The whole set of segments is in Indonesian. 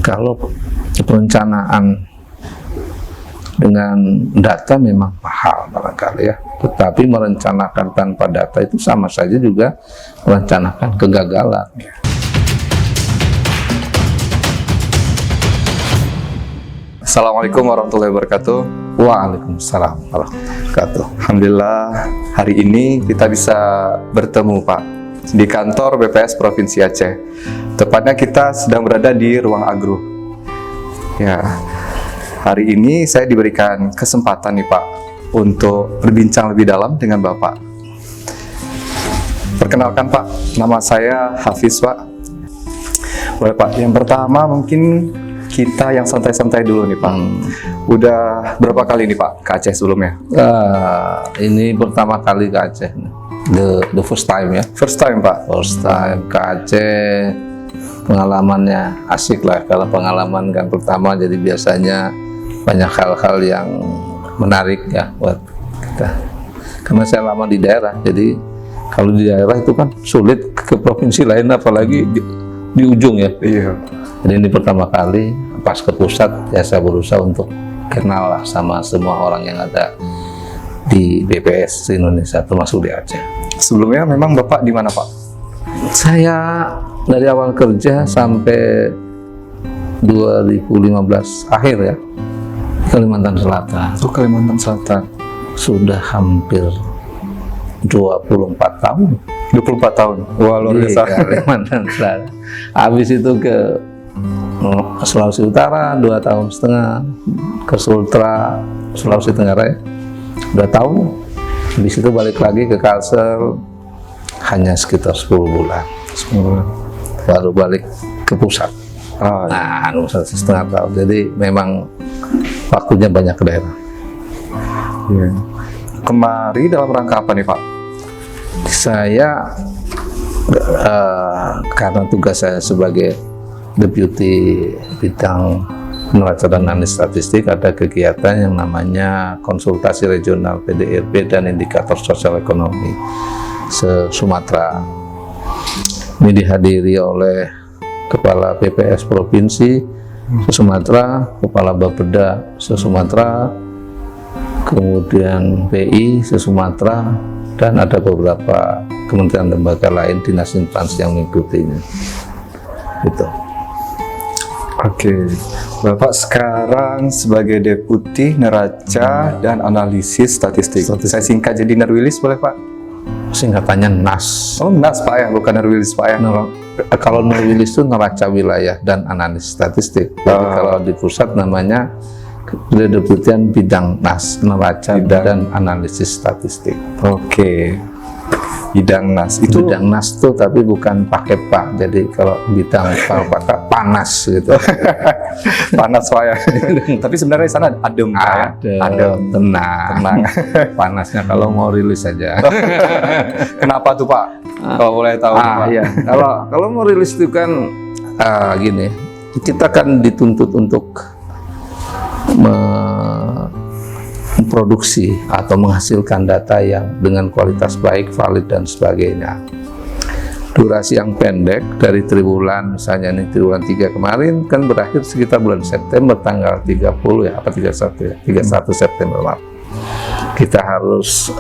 Kalau perencanaan dengan data memang mahal barangkali ya, tetapi merencanakan tanpa data itu sama saja juga merencanakan kegagalan. Assalamualaikum warahmatullahi wabarakatuh. Waalaikumsalam warahmatullahi wabarakatuh. Alhamdulillah hari ini kita bisa bertemu Pak di kantor BPS Provinsi Aceh. Tepatnya kita sedang berada di ruang agro. Ya, hari ini saya diberikan kesempatan nih Pak untuk berbincang lebih dalam dengan Bapak. Perkenalkan Pak, nama saya Hafiz Pak. Boleh Pak, yang pertama mungkin kita yang santai-santai dulu nih Pak. Udah berapa kali nih Pak ke Aceh sebelumnya? Ini pertama kali ke Aceh. The first time ya. First time Pak? First time ke Aceh. Pengalamannya asik lah. Kalau pengalaman kan pertama, jadi biasanya banyak hal-hal yang menarik ya buat kita. Karena saya lama di daerah, jadi kalau di daerah itu kan sulit ke provinsi lain, apalagi di ujung ya. Iya. Jadi ini pertama kali pas ke pusat ya, saya berusaha untuk kenal lah sama semua orang yang ada di BPS Indonesia, termasuk di Aceh. Sebelumnya memang Bapak di mana Pak? Saya dari awal kerja sampai 2015 akhir ya, Kalimantan Selatan. Oh, Kalimantan Selatan. Sudah hampir 24 tahun. 24 tahun. Wah, luar Di biasa. Kalimantan Selatan. Habis itu ke Sulawesi Utara 2,5 tahun, ke Sultra, Sulawesi Tenggara ya, 2 tahun. Habis itu balik lagi ke Kalsel hanya sekitar 10 bulan. Baru balik ke pusat. Nah, 1,5 tahun. Jadi memang waktunya banyak ke daerah. Iya. Kemari dalam rangka apa nih Pak? Saya karena tugas saya sebagai Deputi Bidang Neraca dan Analisis Statistik, ada kegiatan yang namanya Konsultasi Regional PDRB dan Indikator Sosial Ekonomi se-Sumatera. Ini dihadiri oleh Kepala BPS Provinsi se-Sumatera, Kepala Bapeda se-Sumatera, kemudian PI se-Sumatera, dan ada beberapa kementerian lembaga lain, dinas instansi yang mengikutinya. Gitu. Oke, Bapak sekarang sebagai Deputi Neraca dan Analisis Statistik. Saya singkat jadi Nerwilis boleh Pak? Singkatannya NAS. Oh, NAS Pak ya, bukan Nerwilis Pak ya? Kalau Nerwilis itu Neraca Wilayah dan Analisis Statistik. Jadi kalau di pusat namanya Kedeputian Bidang NAS, Neraca dan Analisis Statistik. Oke, bidang NAS itu bidang NAS tuh tapi bukan pakai pak, jadi kalau bidang pakai panas gitu. panas Pak ya. Tapi sebenarnya di sana adem Pak ya? Adem, tenang. Panasnya kalau mau rilis saja. Kenapa tuh Pak? Kalau boleh tahu Pak. Iya. Kalau mau rilis itu kan gini, kita kan dituntut untuk memproduksi atau menghasilkan data yang dengan kualitas baik, valid dan sebagainya. Durasi yang pendek dari triwulan, misalnya ini triwulan 3 kemarin kan berakhir sekitar bulan September tanggal 30 ya, apa 31 ya, 31 September maaf. Kita harus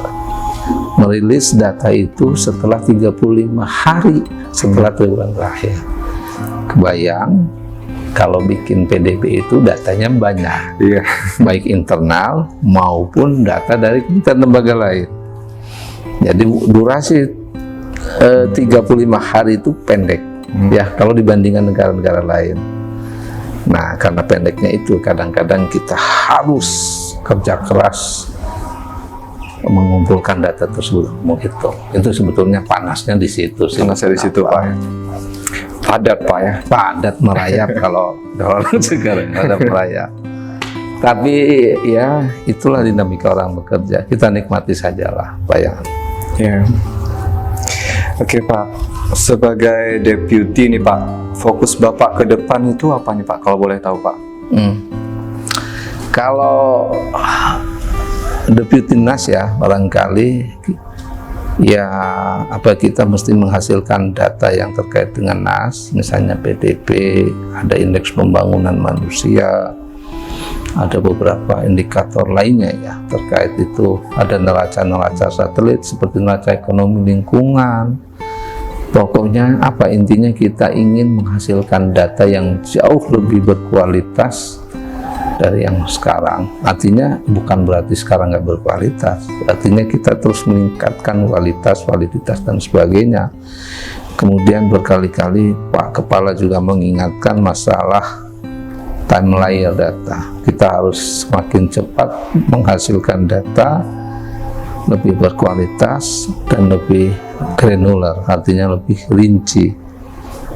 merilis data itu setelah 35 hari setelah triwulan berakhir. Kebayang kalau bikin PDB itu datanya banyak, Iya. baik internal maupun data dari kementerian lembaga lain. Jadi durasi 35 hari itu pendek ya kalau dibandingkan negara-negara lain. Nah, karena pendeknya itu kadang-kadang kita harus kerja keras mengumpulkan data tersebut, menghitung. Itu sebetulnya panasnya di situ sih. Panasnya di situ Pak. Padat Pak ya? Padat merayap kalau orang sekarang ada merayap. Tapi ya itulah dinamika orang bekerja. Kita nikmati sajalah bayangan. Ya. Oke Pak, sebagai deputi nih Pak, fokus Bapak ke depan itu apa nih Pak? Kalau boleh tahu Pak? Kalau Deputi NAS ya, barangkali ya kita mesti menghasilkan data yang terkait dengan NAS, misalnya PDB, ada indeks pembangunan manusia, ada beberapa indikator lainnya ya terkait itu, ada neraca satelit seperti neraca ekonomi lingkungan. Pokoknya intinya kita ingin menghasilkan data yang jauh lebih berkualitas dari yang sekarang. Artinya bukan berarti sekarang nggak berkualitas, artinya kita terus meningkatkan kualitas, validitas dan sebagainya. Kemudian berkali-kali Pak Kepala juga mengingatkan masalah time layer data. Kita harus semakin cepat menghasilkan data lebih berkualitas dan lebih granular, artinya lebih rinci.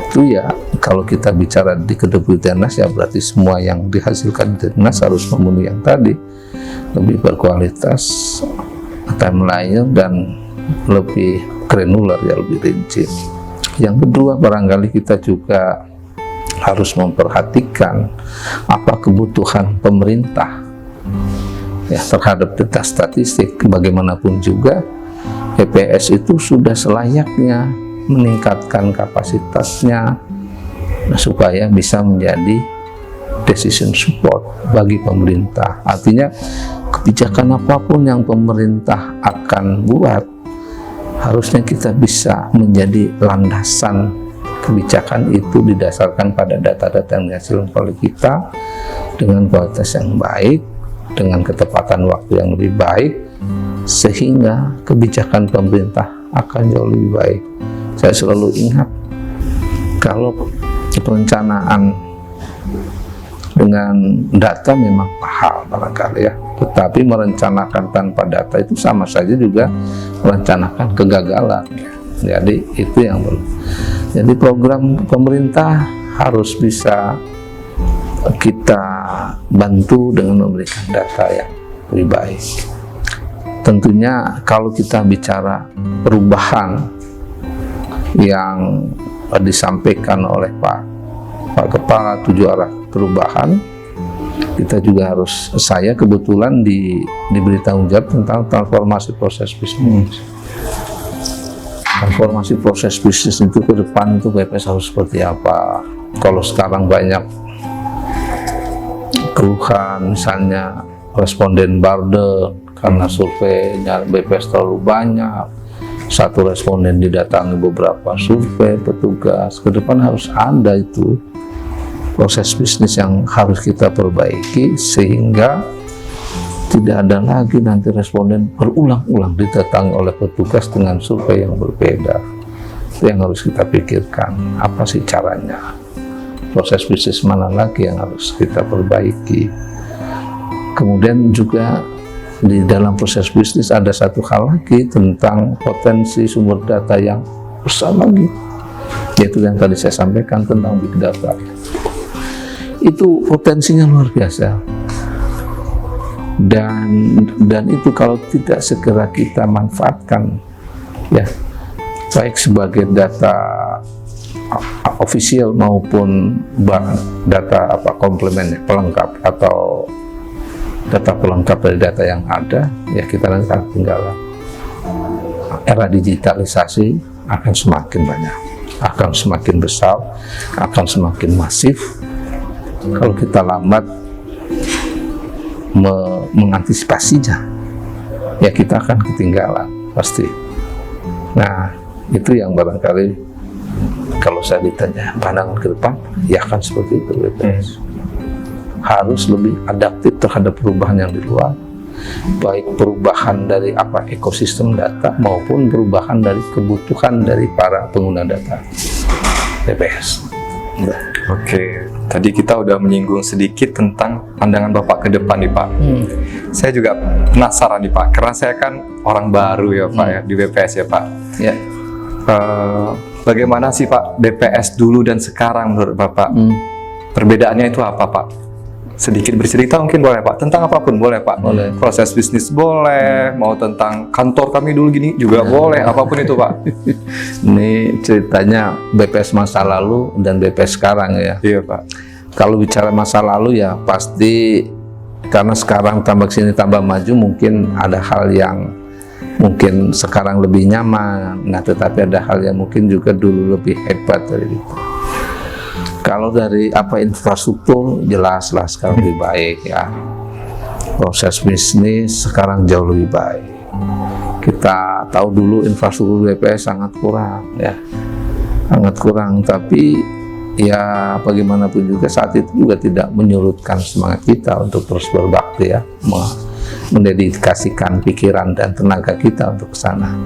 Itu ya kalau kita bicara di kedeputian NAS, ya berarti semua yang dihasilkan di NAS harus memenuhi yang tadi, lebih berkualitas, time layer, dan lebih granular, ya lebih rinci. Yang kedua, barangkali kita juga harus memperhatikan apa kebutuhan pemerintah ya terhadap data statistik. Bagaimanapun juga BPS itu sudah selayaknya meningkatkan kapasitasnya supaya bisa menjadi decision support bagi pemerintah. Artinya kebijakan apapun yang pemerintah akan buat, harusnya kita bisa menjadi landasan kebijakan itu didasarkan pada data-data yang dihasilkan oleh kita dengan kualitas yang baik, dengan ketepatan waktu yang lebih baik, sehingga kebijakan pemerintah akan jauh lebih baik. Saya selalu ingat, kalau perencanaan dengan data memang mahal barangkali ya, tetapi merencanakan tanpa data itu sama saja juga merencanakan kegagalan. Jadi itu yang perlu. Jadi program pemerintah harus bisa kita bantu dengan memberikan data yang lebih baik. Tentunya kalau kita bicara perubahan yang disampaikan oleh Pak Kepala 7 arah perubahan, kita juga harus, saya kebetulan diberi tanggung jawab tentang transformasi proses bisnis. Transformasi proses bisnis itu ke depan itu BPS harus seperti apa. Kalau sekarang banyak keluhan, misalnya responden burden karena surveinya BPS terlalu banyak, satu responden didatangi beberapa survei petugas. Ke depan harus ada itu proses bisnis yang harus kita perbaiki, sehingga tidak ada lagi nanti responden berulang-ulang didatangi oleh petugas dengan survei yang berbeda. Itu yang harus kita pikirkan, apa sih caranya, proses bisnis mana lagi yang harus kita perbaiki. Kemudian juga di dalam proses bisnis ada satu hal lagi tentang potensi sumber data yang besar lagi, yaitu yang tadi saya sampaikan tentang big data. Itu potensinya luar biasa, dan itu kalau tidak segera kita manfaatkan, ya baik sebagai data official maupun data komplemen pelengkap atau data pelengkap dari data yang ada, ya kita nanti akan ketinggalan. Era digitalisasi akan semakin banyak, akan semakin besar, akan semakin masif. Kalau kita lambat mengantisipasinya, ya kita akan ketinggalan pasti. Nah, itu yang barangkali kalau saya ditanya pandangan ke depan, ya akan seperti itu BPS. Harus lebih adaptif terhadap perubahan yang di luar, baik perubahan dari ekosistem data maupun perubahan dari kebutuhan dari para pengguna data BPS. Oke, tadi kita udah menyinggung sedikit tentang pandangan Bapak ke depan nih Pak. Saya juga penasaran nih Pak, karena saya kan orang baru ya Pak ya di BPS ya Pak. Ya. Bagaimana sih Pak BPS dulu dan sekarang menurut Bapak? Perbedaannya itu apa Pak? Sedikit bercerita mungkin boleh Pak, tentang apapun boleh Pak. Boleh. Proses bisnis boleh, mau tentang kantor kami dulu gini juga boleh, apapun itu Pak. Ini ceritanya BPS masa lalu dan BPS sekarang ya. Iya Pak. Kalau bicara masa lalu ya pasti karena sekarang tambah sini tambah maju, mungkin ada hal yang mungkin sekarang lebih nyaman. Nah, tetapi ada hal yang mungkin juga dulu lebih hebat dari itu. Kalau dari infrastruktur, jelaslah sekarang lebih baik ya. Proses bisnis sekarang jauh lebih baik. Kita tahu dulu infrastruktur BPS sangat kurang ya, sangat kurang. Tapi ya bagaimanapun juga saat itu juga tidak menyurutkan semangat kita untuk terus berbakti ya, mendedikasikan pikiran dan tenaga kita untuk ke sana.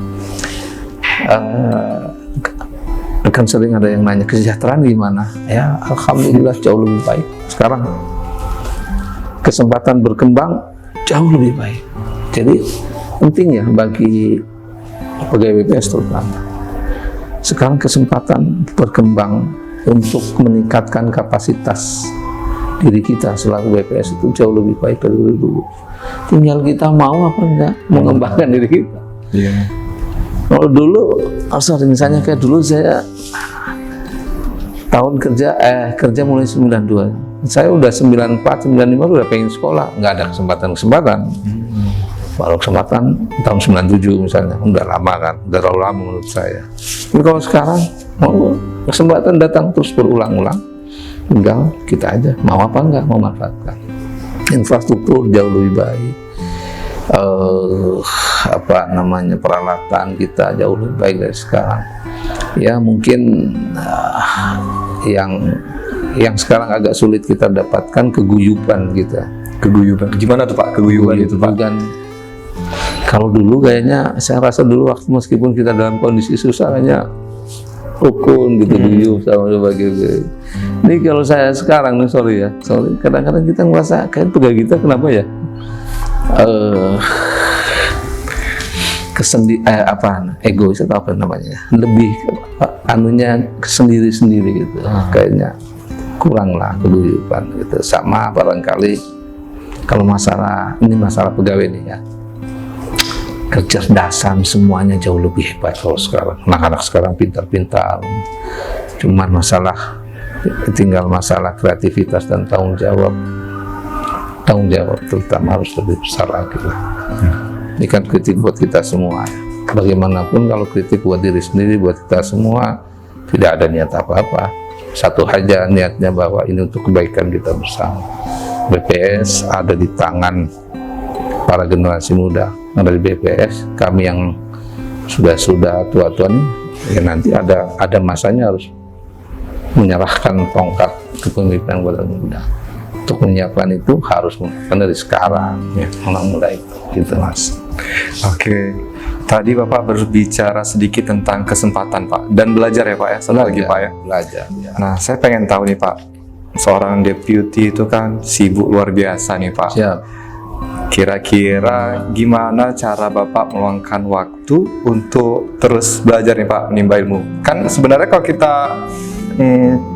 Kan sering ada yang nanya kesejahteraan gimana? Ya, alhamdulillah jauh lebih baik. Sekarang kesempatan berkembang jauh lebih baik. Jadi penting ya bagi pegawai BPS terutama. Sekarang kesempatan berkembang untuk meningkatkan kapasitas diri kita selaku BPS itu jauh lebih baik dari dulu. Tinggal kita mau apa enggak mengembangkan diri kita. Iya. Kalau dulu, misalnya kayak dulu saya tahun kerja mulai 92. Saya udah 94, 95 udah pengen sekolah, nggak ada kesempatan. Baru kesempatan tahun 97 misalnya, udah lama kan, udah terlalu lama menurut saya. Tapi kalau sekarang, mau kesempatan datang terus berulang-ulang, tinggal kita aja mau apa enggak memanfaatkan. Infrastruktur jauh lebih baik, peralatan kita jauh lebih baik dari sekarang. Ya mungkin yang sekarang agak sulit kita dapatkan keguyuban kita. Keguyuban. Gimana tuh Pak keguyuban itu Pak? Kalau dulu kayaknya saya rasa dulu waktu meskipun kita dalam kondisi susah kayaknya rukun gitu, guyup sama sebagainya. Ini kalau saya sekarang nih sorry kadang-kadang kita ngerasa kayak pegawai kita kenapa ya egois atau apa namanya, lebih sendiri gitu. Kayaknya kurang lah keguyuban gitu. Sama barangkali kalau masalah pegawai ini ya, kecerdasan semuanya jauh lebih hebat kalau sekarang. Anak-anak sekarang pintar-pintar, cuman tinggal masalah kreativitas dan tanggung jawab terutama harus lebih besar lagi lah. Ini kan kritik buat kita semua. Bagaimanapun kalau kritik buat diri sendiri, buat kita semua, tidak ada niat apa-apa. Satu aja niatnya bahwa ini untuk kebaikan kita bersama. BPS ada di tangan para generasi muda. Dari BPS, kami yang sudah tua-tua nih, ya nanti ada masanya harus menyerahkan tongkat kepemimpinan kepada muda. Untuk menyiapkan itu harus dari sekarang ya, mulai gitu Mas. Oke. Tadi Bapak berbicara sedikit tentang kesempatan Pak dan belajar ya Pak ya, satu lagi Pak ya. Belajar. Ya. Nah, saya pengen tahu nih Pak, seorang deputi itu kan sibuk luar biasa nih Pak. Siap. Kira-kira gimana cara Bapak meluangkan waktu untuk terus belajar nih Pak, menimba ilmu? Kan sebenarnya kalau kita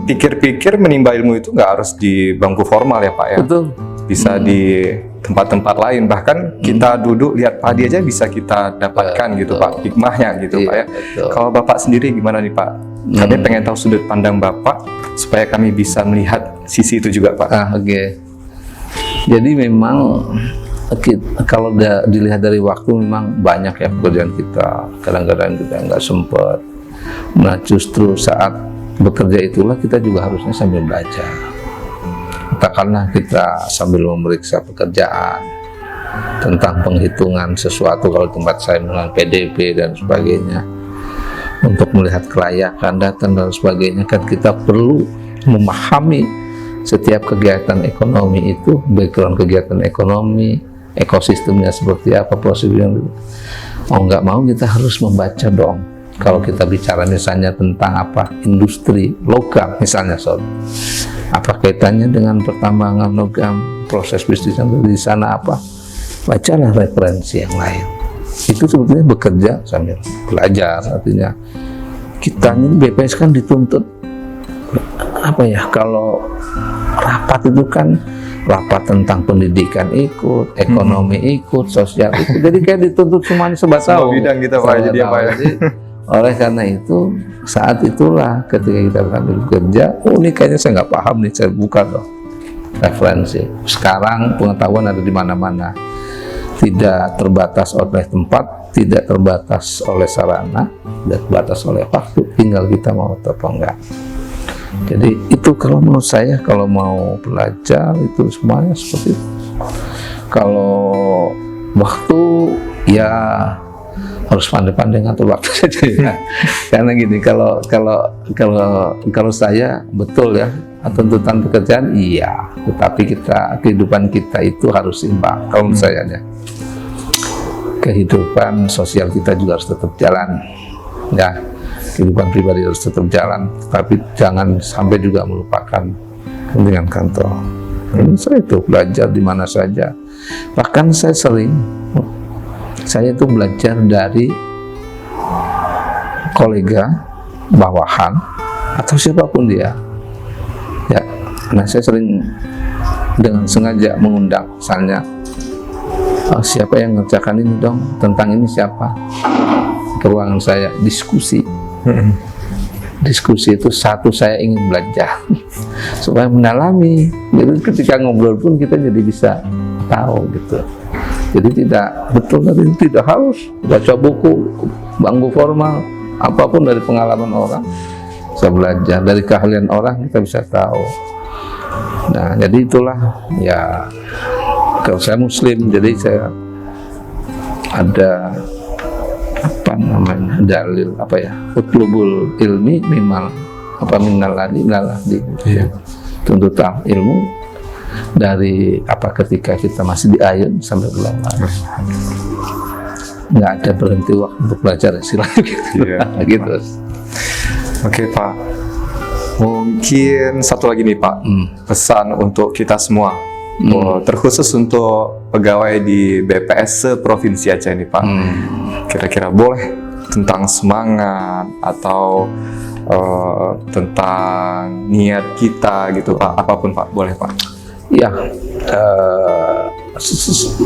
pikir-pikir menimba ilmu itu nggak harus di bangku formal ya Pak ya. Betul. Bisa di tempat-tempat lain, bahkan kita duduk lihat padi aja bisa kita dapatkan gitu Pak, hikmahnya gitu Pak ya. Kalau Bapak sendiri gimana nih Pak? Kami pengen tahu sudut pandang Bapak supaya kami bisa melihat sisi itu juga Pak. Oke. Jadi memang kalau dilihat dari waktu memang banyak ya pekerjaan kita, kadang-kadang kita nggak sempat. Nah justru saat bekerja itulah kita juga harusnya sambil belajar. Katakanlah kita sambil memeriksa pekerjaan tentang penghitungan sesuatu, kalau tempat saya dengan PDB dan sebagainya, untuk melihat kelayakan data dan sebagainya, kan kita perlu memahami setiap kegiatan ekonomi itu, background kegiatan ekonomi, ekosistemnya seperti apa, prosedurnya. Mau nggak mau kita harus membaca dong. Kalau kita bicara misalnya tentang industri logam misalnya, apa kaitannya dengan pertambangan logam, proses bisnis yang di sana apa, bacalah referensi yang lain. Itu sebetulnya bekerja sambil belajar. Artinya kita ini BPS kan dituntut kalau rapat itu kan rapat tentang pendidikan ikut, ekonomi ikut, sosial ikut, jadi kayak dituntut semuanya serba tahu. Bidang kita Pak, jadi apa ya? Oleh karena itu, saat itulah ketika kita sambil bekerja, ini kayaknya saya nggak paham nih, saya buka dong referensi. Sekarang pengetahuan ada di mana-mana, tidak terbatas oleh tempat, tidak terbatas oleh sarana, tidak terbatas oleh waktu, tinggal kita mau atau enggak. Jadi itu kalau menurut saya, kalau mau belajar itu semuanya seperti itu. Kalau waktu ya harus pandai-pandai ngatur waktu saja ya. Karena gini, kalau saya betul ya, tuntutan pekerjaan iya, tetapi kehidupan kita itu harus seimbang. Kalau menurut saya ya, kehidupan sosial kita juga harus tetap jalan ya, kehidupan pribadi harus tetap jalan, tapi jangan sampai juga melupakan kepentingan kantor. Saya itu belajar di mana saja, bahkan saya itu belajar dari kolega, bawahan, atau siapapun dia ya. Nah, saya sering dengan sengaja mengundang, misalnya siapa yang ngerjakan ini dong, tentang ini siapa, ke ruangan saya, diskusi. Diskusi itu satu, saya ingin belajar supaya mendalami. Jadi ketika ngobrol pun kita jadi bisa tahu gitu. Jadi tidak harus baca buku, bangku formal, apapun dari pengalaman orang bisa belajar, dari keahlian orang kita bisa tahu. Nah, jadi itulah ya, kalau saya Muslim, jadi saya ada dalil utlubul ilmi minal ladzi tuntutan ilmu dari ketika kita masih di ayun sampai bulan Maret. Nggak ada berhenti waktu untuk belajar istilahnya gitu. Gitu. Oke Pak, mungkin satu lagi nih Pak, pesan untuk kita semua, terkhusus untuk pegawai di BPS Provinsi Aceh ini Pak. Kira-kira boleh tentang semangat atau tentang niat kita gitu Pak, apapun Pak, boleh Pak. Ya,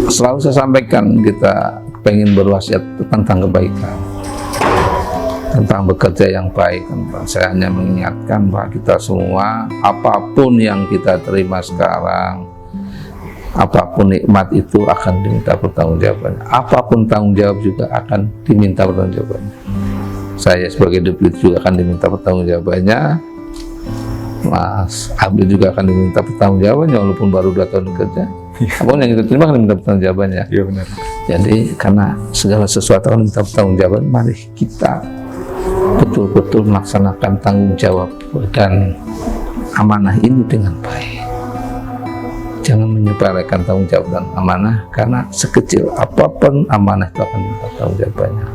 selalu saya sampaikan, kita pengen berwasiat tentang kebaikan, tentang bekerja yang baik. Saya hanya mengingatkan bahwa kita semua, apapun yang kita terima sekarang, apapun nikmat itu akan diminta pertanggungjawabannya, apapun tanggung jawab juga akan diminta pertanggungjawabannya. Saya sebagai deputi juga akan diminta pertanggungjawabannya, Mas Abdi juga akan diminta pertanggungjawabannya walaupun baru 2 tahun kerja. Apapun yang kita terima akan diminta pertanggungjawabannya. Iya benar. Jadi karena segala sesuatu akan diminta pertanggungjawaban, mari kita betul-betul melaksanakan tanggung jawab dan amanah ini dengan baik. Jangan menyepelekan tanggung jawab dan amanah, karena sekecil apapun amanah itu akan diminta tanggung jawabannya.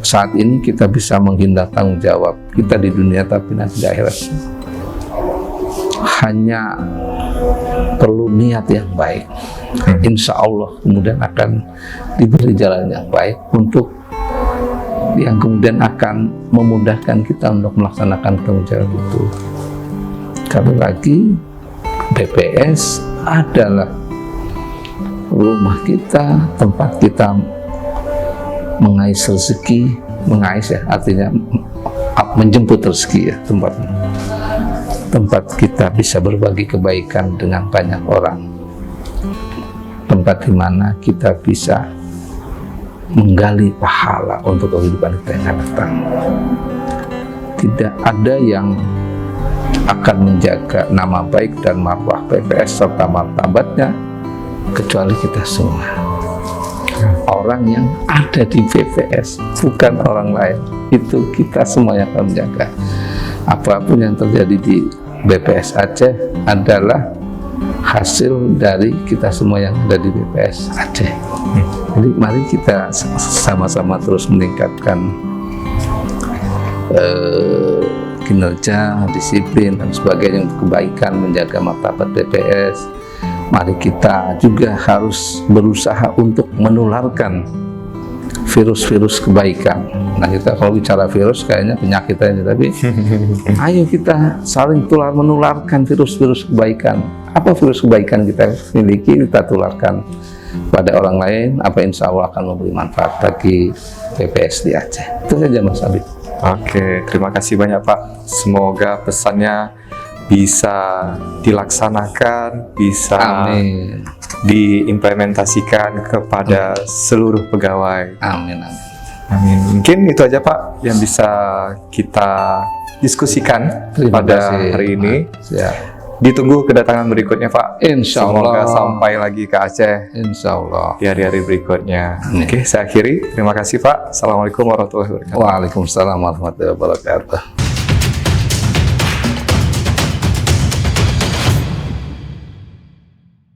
Saat ini kita bisa menghindar tanggung jawab kita di dunia, tapi nanti di akhirat hanya perlu niat yang baik. Insya Allah kemudian akan diberi jalan yang baik untuk yang kemudian akan memudahkan kita untuk melaksanakan tanggung jawab itu. Sekali lagi, BPS adalah rumah kita, tempat kita mengais rezeki, mengais ya artinya menjemput rezeki ya, tempat kita bisa berbagi kebaikan dengan banyak orang, tempat di mana kita bisa menggali pahala untuk kehidupan kita yang akan datang. Tidak ada yang akan menjaga nama baik dan marwah BPS serta martabatnya kecuali kita semua. Orang yang ada di BPS, bukan orang lain, itu kita semua yang akan menjaga. Apapun yang terjadi di BPS Aceh adalah hasil dari kita semua yang ada di BPS Aceh. Jadi mari kita sama-sama terus meningkatkan kinerja, disiplin dan sebagainya untuk kebaikan, menjaga martabat BPS. Mari kita juga harus berusaha untuk menularkan virus-virus kebaikan. Nah, kita kalau bicara virus kayaknya penyakit aja, tapi ayo kita saling menularkan virus-virus kebaikan. Apa virus kebaikan kita miliki, kita tularkan pada orang lain, apa insya Allah akan memberi manfaat bagi BPS di Aceh. Itu saja Mas Abid. Oke, terima kasih banyak Pak. Semoga pesannya bisa dilaksanakan, bisa Amin. diimplementasikan kepada seluruh pegawai. Amin, amin. Amin. Mungkin itu aja Pak yang bisa kita diskusikan Terima pada kasih, hari ini. Ya. Ditunggu kedatangan berikutnya Pak. Insya Semoga Allah. sampai lagi ke Aceh Insya Allah. di hari-hari berikutnya. Amin. Oke, saya akhiri. Terima kasih Pak. Assalamualaikum warahmatullahi wabarakatuh. Waalaikumsalam warahmatullahi wabarakatuh.